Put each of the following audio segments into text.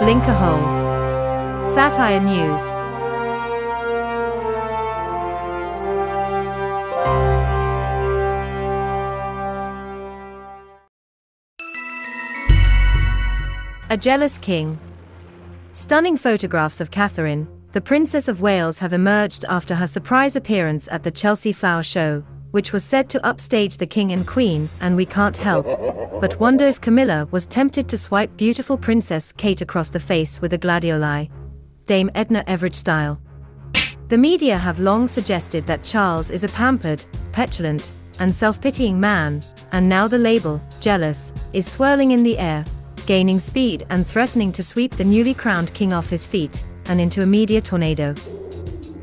Blinkerhole. Satire News. A jealous king. Stunning photographs of Catherine, the Princess of Wales, have emerged after her surprise appearance at the Chelsea Flower Show, which was said to upstage the king and queen, and we can't help but wonder if Camilla was tempted to swipe beautiful Princess Kate across the face with a gladioli, Dame Edna Everage style. The media have long suggested that Charles is a pampered, petulant, and self-pitying man, and now the label, jealous, is swirling in the air, gaining speed and threatening to sweep the newly crowned king off his feet and into a media tornado.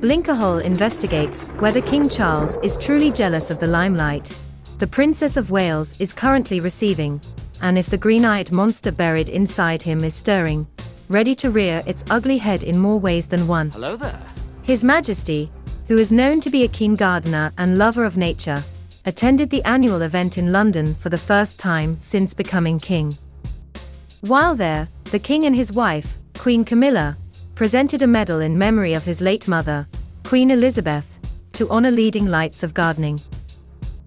Blinkerhole investigates whether King Charles is truly jealous of the limelight the Princess of Wales is currently receiving, and if the green-eyed monster buried inside him is stirring, ready to rear its ugly head in more ways than one. Hello there. His Majesty, who is known to be a keen gardener and lover of nature, attended the annual event in London for the first time since becoming king. While there, the king and his wife, Queen Camilla, presented a medal in memory of his late mother, Queen Elizabeth, to honor leading lights of gardening.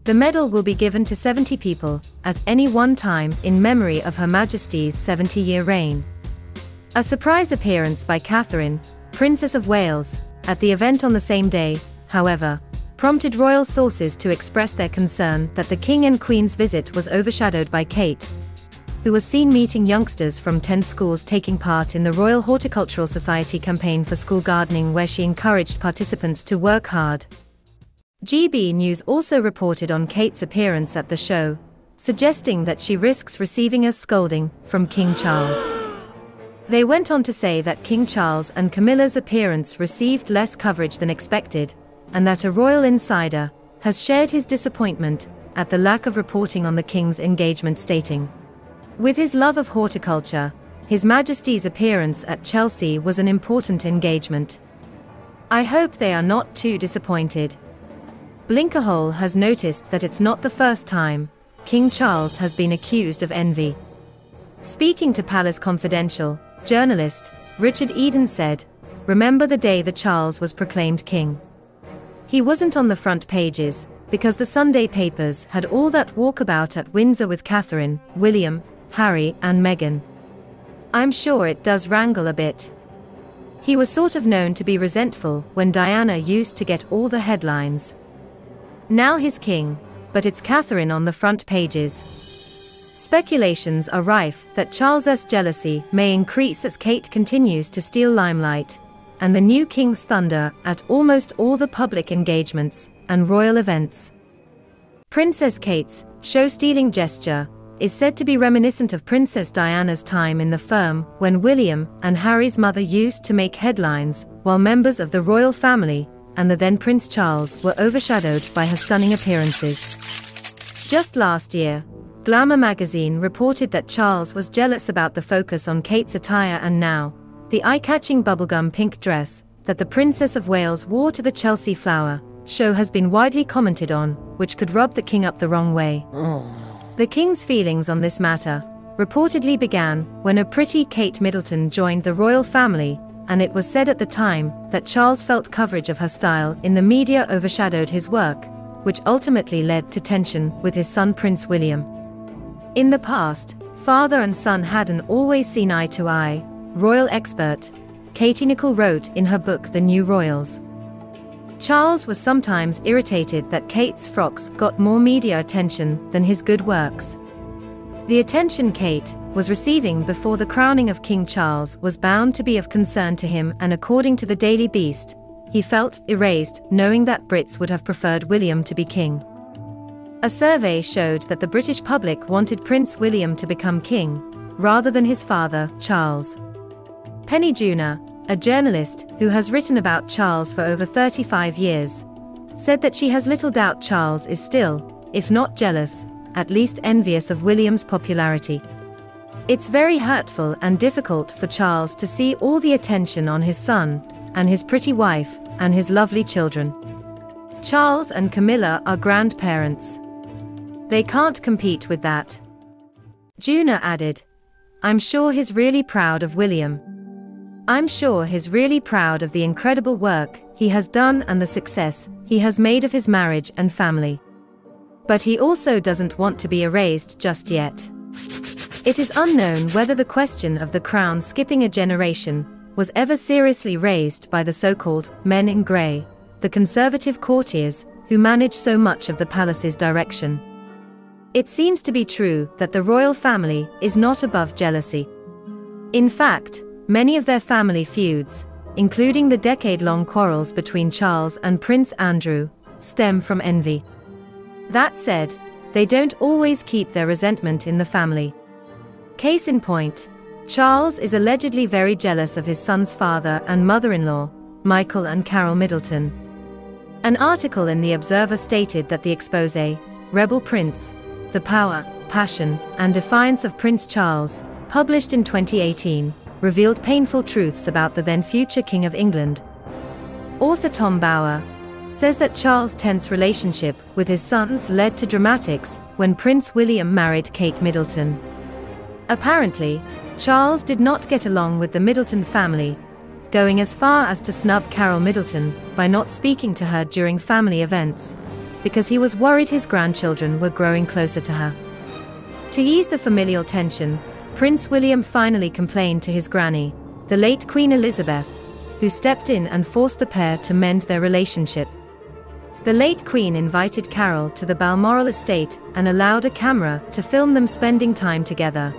The medal will be given to 70 people, at any one time, in memory of Her Majesty's 70-year reign. A surprise appearance by Catherine, Princess of Wales, at the event on the same day, however, prompted royal sources to express their concern that the king and queen's visit was overshadowed by Kate, who was seen meeting youngsters from 10 schools taking part in the Royal Horticultural Society campaign for school gardening, where she encouraged participants to work hard. GB News also reported on Kate's appearance at the show, suggesting that she risks receiving a scolding from King Charles. They went on to say that King Charles and Camilla's appearance received less coverage than expected, and that a royal insider has shared his disappointment at the lack of reporting on the king's engagement, stating, "With his love of horticulture, His Majesty's appearance at Chelsea was an important engagement. I hope they are not too disappointed." Blinkerhole has noticed that it's not the first time King Charles has been accused of envy. Speaking to Palace Confidential, journalist Richard Eden said, "Remember the day that Charles was proclaimed king? He wasn't on the front pages, because the Sunday papers had all that walkabout at Windsor with Catherine, William, Harry and Meghan. I'm sure it does wrangle a bit. He was sort of known to be resentful when Diana used to get all the headlines. Now he's king, but it's Catherine on the front pages." Speculations are rife that Charles's jealousy may increase as Kate continues to steal limelight and the new king's thunder at almost all the public engagements and royal events. Princess Kate's show-stealing gesture is said to be reminiscent of Princess Diana's time in the firm, when William and Harry's mother used to make headlines, while members of the royal family and the then Prince Charles were overshadowed by her stunning appearances. Just last year, Glamour magazine reported that Charles was jealous about the focus on Kate's attire, and now, the eye-catching bubblegum pink dress that the Princess of Wales wore to the Chelsea Flower Show has been widely commented on, which could rub the king up the wrong way. The king's feelings on this matter reportedly began when a pretty Kate Middleton joined the royal family, and it was said at the time that Charles felt coverage of her style in the media overshadowed his work, which ultimately led to tension with his son Prince William. In the past, father and son hadn't always seen eye to eye, royal expert Katie Nicholl wrote in her book The New Royals. Charles was sometimes irritated that Kate's frocks got more media attention than his good works. The attention Kate was receiving before the crowning of King Charles was bound to be of concern to him, and according to the Daily Beast, he felt erased knowing that Brits would have preferred William to be king. A survey showed that the British public wanted Prince William to become king, rather than his father, Charles. Penny Junor, a journalist who has written about Charles for over 35 years, said that she has little doubt Charles is still, if not jealous, at least envious of William's popularity. It's very hurtful and difficult for Charles to see all the attention on his son, and his pretty wife, and his lovely children. Charles and Camilla are grandparents. They can't compete with that. Junor added, I'm sure he's really proud of William. I'm sure he's really proud of the incredible work he has done and the success he has made of his marriage and family. But he also doesn't want to be erased just yet. It is unknown whether the question of the crown skipping a generation was ever seriously raised by the so-called men in grey, the conservative courtiers who manage so much of the palace's direction. It seems to be true that the royal family is not above jealousy. In fact, many of their family feuds, including the decade-long quarrels between Charles and Prince Andrew, stem from envy. That said, they don't always keep their resentment in the family. Case in point, Charles is allegedly very jealous of his son's father and mother-in-law, Michael and Carol Middleton. An article in The Observer stated that the expose, Rebel Prince: The Power, Passion, and Defiance of Prince Charles, published in 2018, revealed painful truths about the then-future King of England. Author Tom Bauer says that Charles' tense relationship with his sons led to dramatics when Prince William married Kate Middleton. Apparently, Charles did not get along with the Middleton family, going as far as to snub Carol Middleton by not speaking to her during family events, because he was worried his grandchildren were growing closer to her. To ease the familial tension, Prince William finally complained to his granny, the late Queen Elizabeth, who stepped in and forced the pair to mend their relationship. The late Queen invited Carol to the Balmoral estate and allowed a camera to film them spending time together,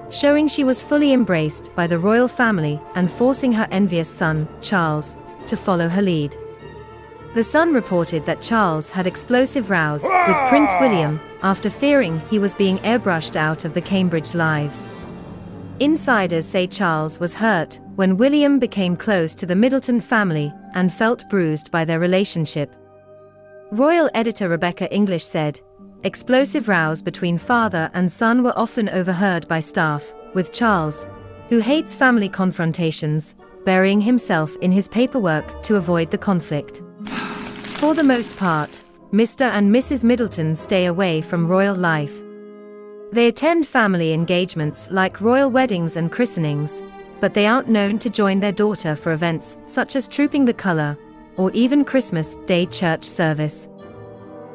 showing she was fully embraced by the royal family and forcing her envious son, Charles, to follow her lead. The Sun reported that Charles had explosive rows with Prince William after fearing he was being airbrushed out of the Cambridge Lives. Insiders say Charles was hurt when William became close to the Middleton family and felt bruised by their relationship. Royal editor Rebecca English said, "Explosive rows between father and son were often overheard by staff, with Charles, who hates family confrontations, burying himself in his paperwork to avoid the conflict." For the most part, Mr. and Mrs. Middleton stay away from royal life. They attend family engagements like royal weddings and christenings, but they aren't known to join their daughter for events such as Trooping the Colour, or even Christmas Day church service.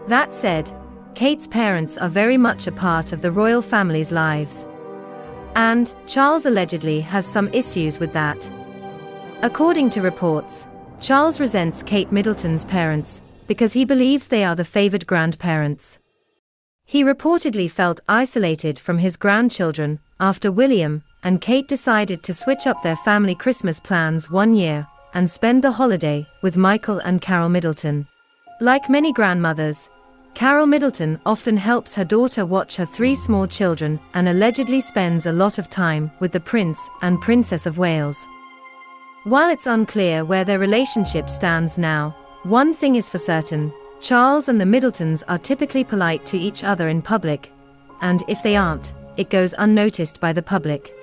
That said, Kate's parents are very much a part of the royal family's lives. And Charles allegedly has some issues with that. According to reports, Charles resents Kate Middleton's parents because he believes they are the favored grandparents. He reportedly felt isolated from his grandchildren after William and Kate decided to switch up their family Christmas plans one year and spend the holiday with Michael and Carol Middleton. Like many grandmothers, Carol Middleton often helps her daughter watch her 3 small children and allegedly spends a lot of time with the Prince and Princess of Wales. While it's unclear where their relationship stands now, one thing is for certain: Charles and the Middletons are typically polite to each other in public, and if they aren't, it goes unnoticed by the public.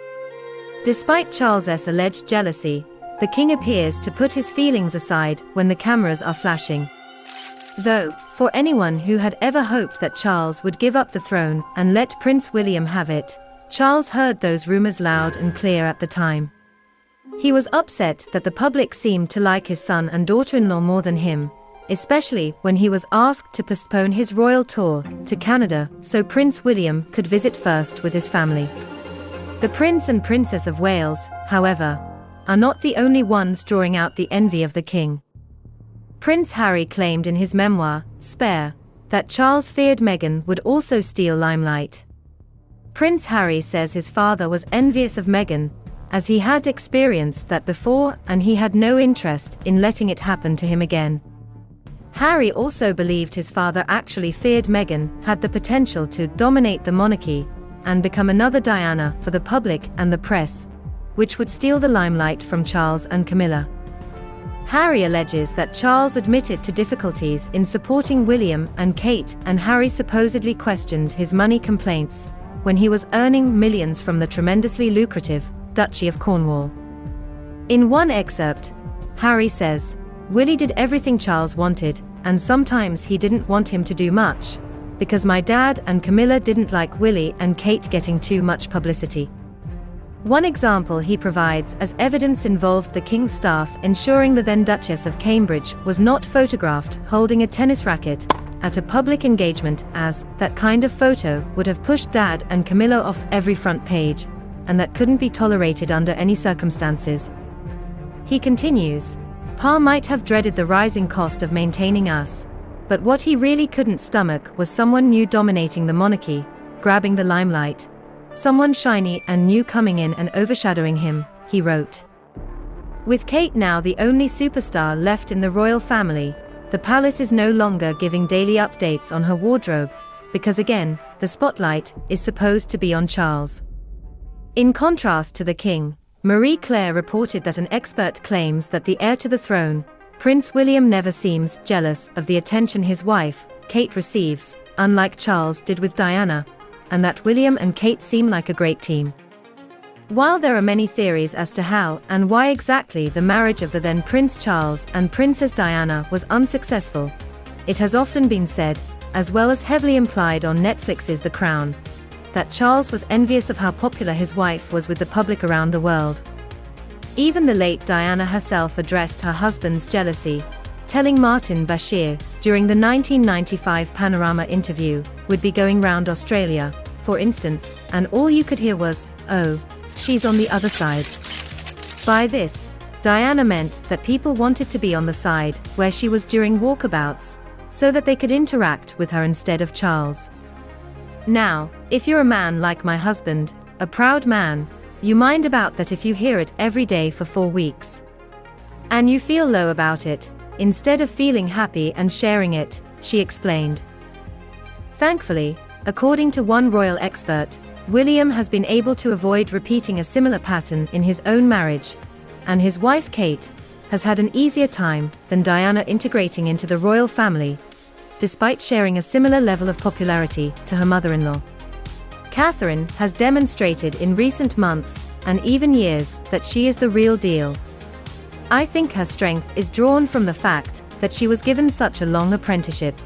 Despite Charles's alleged jealousy, the king appears to put his feelings aside when the cameras are flashing. Though, for anyone who had ever hoped that Charles would give up the throne and let Prince William have it, Charles heard those rumors loud and clear at the time. He was upset that the public seemed to like his son and daughter-in-law more than him, especially when he was asked to postpone his royal tour to Canada so Prince William could visit first with his family. The Prince and Princess of Wales, however, are not the only ones drawing out the envy of the king. Prince Harry claimed in his memoir, Spare, that Charles feared Meghan would also steal Limelight. Prince Harry says his father was envious of Meghan, as he had experienced that before and he had no interest in letting it happen to him again. Harry also believed his father actually feared Meghan had the potential to dominate the monarchy and become another Diana for the public and the press, which would steal the limelight from Charles and Camilla. Harry alleges that Charles admitted to difficulties in supporting William and Kate, and Harry supposedly questioned his money complaints when he was earning millions from the tremendously lucrative Duchy of Cornwall. In one excerpt, Harry says, "Willie did everything Charles wanted, and sometimes he didn't want him to do much, because my dad and Camilla didn't like Willie and Kate getting too much publicity. One example he provides as evidence involved the king's staff ensuring the then Duchess of Cambridge was not photographed holding a tennis racket at a public engagement, as that kind of photo would have pushed Dad and Camilla off every front page, and that couldn't be tolerated under any circumstances. He continues, "Pa might have dreaded the rising cost of maintaining us, but what he really couldn't stomach was someone new dominating the monarchy, grabbing the limelight. Someone shiny and new coming in and overshadowing him," he wrote. With Kate now the only superstar left in the royal family, the palace is no longer giving daily updates on her wardrobe, because again, the spotlight is supposed to be on Charles. In contrast to the king, Marie Claire reported that an expert claims that the heir to the throne, Prince William, never seems jealous of the attention his wife, Kate, receives, unlike Charles did with Diana, and that William and Kate seem like a great team. While there are many theories as to how and why exactly the marriage of the then Prince Charles and Princess Diana was unsuccessful, it has often been said, as well as heavily implied on Netflix's The Crown, that Charles was envious of how popular his wife was with the public around the world. Even the late Diana herself addressed her husband's jealousy, telling Martin Bashir, during the 1995 Panorama interview, would be going round Australia, for instance, and all you could hear was, "Oh, she's on the other side." By this, Diana meant that people wanted to be on the side where she was during walkabouts, so that they could interact with her instead of Charles. Now, if you're a man like my husband, a proud man, you mind about that if you hear it every day for 4 weeks. And you feel low about it, instead of feeling happy and sharing it, she explained. Thankfully, according to one royal expert, William has been able to avoid repeating a similar pattern in his own marriage, and his wife Kate has had an easier time than Diana integrating into the royal family, despite sharing a similar level of popularity to her mother-in-law. Catherine has demonstrated in recent months, and even years, that she is the real deal. I think her strength is drawn from the fact that she was given such a long apprenticeship.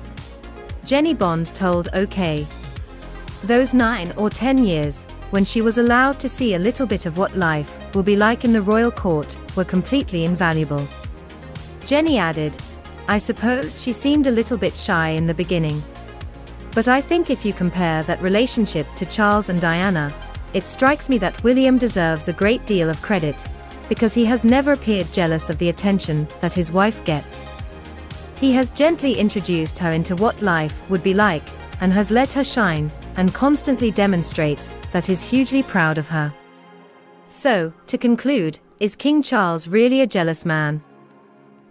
Jenny Bond told OK. Those 9 or 10 years, when she was allowed to see a little bit of what life will be like in the royal court, were completely invaluable. Jenny added, "I suppose she seemed a little bit shy in the beginning. But I think if you compare that relationship to Charles and Diana, it strikes me that William deserves a great deal of credit, because he has never appeared jealous of the attention that his wife gets. He has gently introduced her into what life would be like, and has let her shine, and constantly demonstrates that he's hugely proud of her." So, to conclude, is King Charles really a jealous man?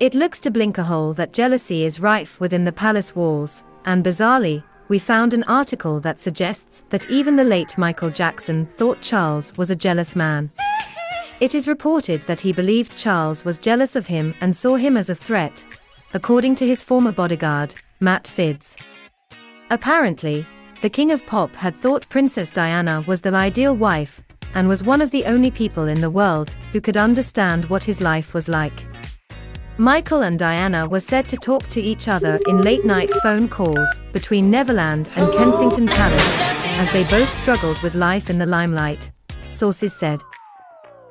It looks to Blinkerhole that jealousy is rife within the palace walls, and bizarrely, we found an article that suggests that even the late Michael Jackson thought Charles was a jealous man. It is reported that he believed Charles was jealous of him and saw him as a threat, according to his former bodyguard, Matt Fiddes. Apparently, the King of Pop had thought Princess Diana was the ideal wife, and was one of the only people in the world who could understand what his life was like. Michael and Diana were said to talk to each other in late-night phone calls between Neverland and Kensington Palace, as they both struggled with life in the limelight, sources said.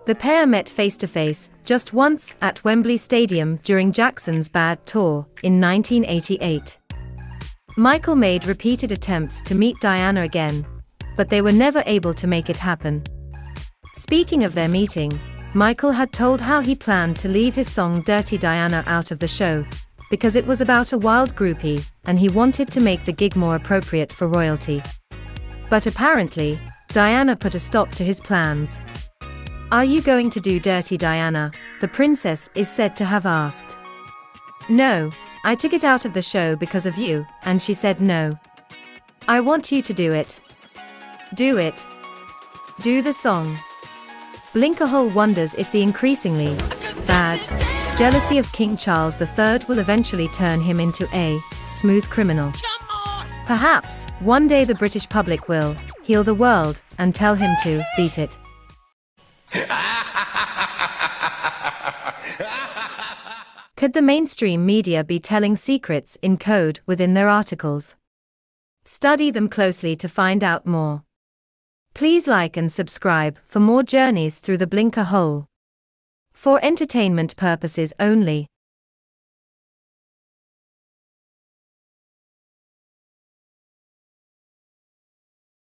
The pair met face-to-face just once at Wembley Stadium during Jackson's Bad Tour in 1988. Michael made repeated attempts to meet Diana again, but they were never able to make it happen. Speaking of their meeting, Michael had told how he planned to leave his song Dirty Diana out of the show, because it was about a wild groupie, and he wanted to make the gig more appropriate for royalty. But apparently, Diana put a stop to his plans. "Are you going to do Dirty Diana?" the princess is said to have asked. "No, I took it out of the show because of you," and she said no. "I want you to do it. Do it. Do the song." Blinkerhole wonders if the increasingly bad jealousy of King Charles III will eventually turn him into a smooth criminal. Perhaps, one day the British public will heal the world and tell him to beat it. Could the mainstream media be telling secrets in code within their articles? Study them closely to find out more. Please like and subscribe for more journeys through the Blinkerhole. For entertainment purposes only.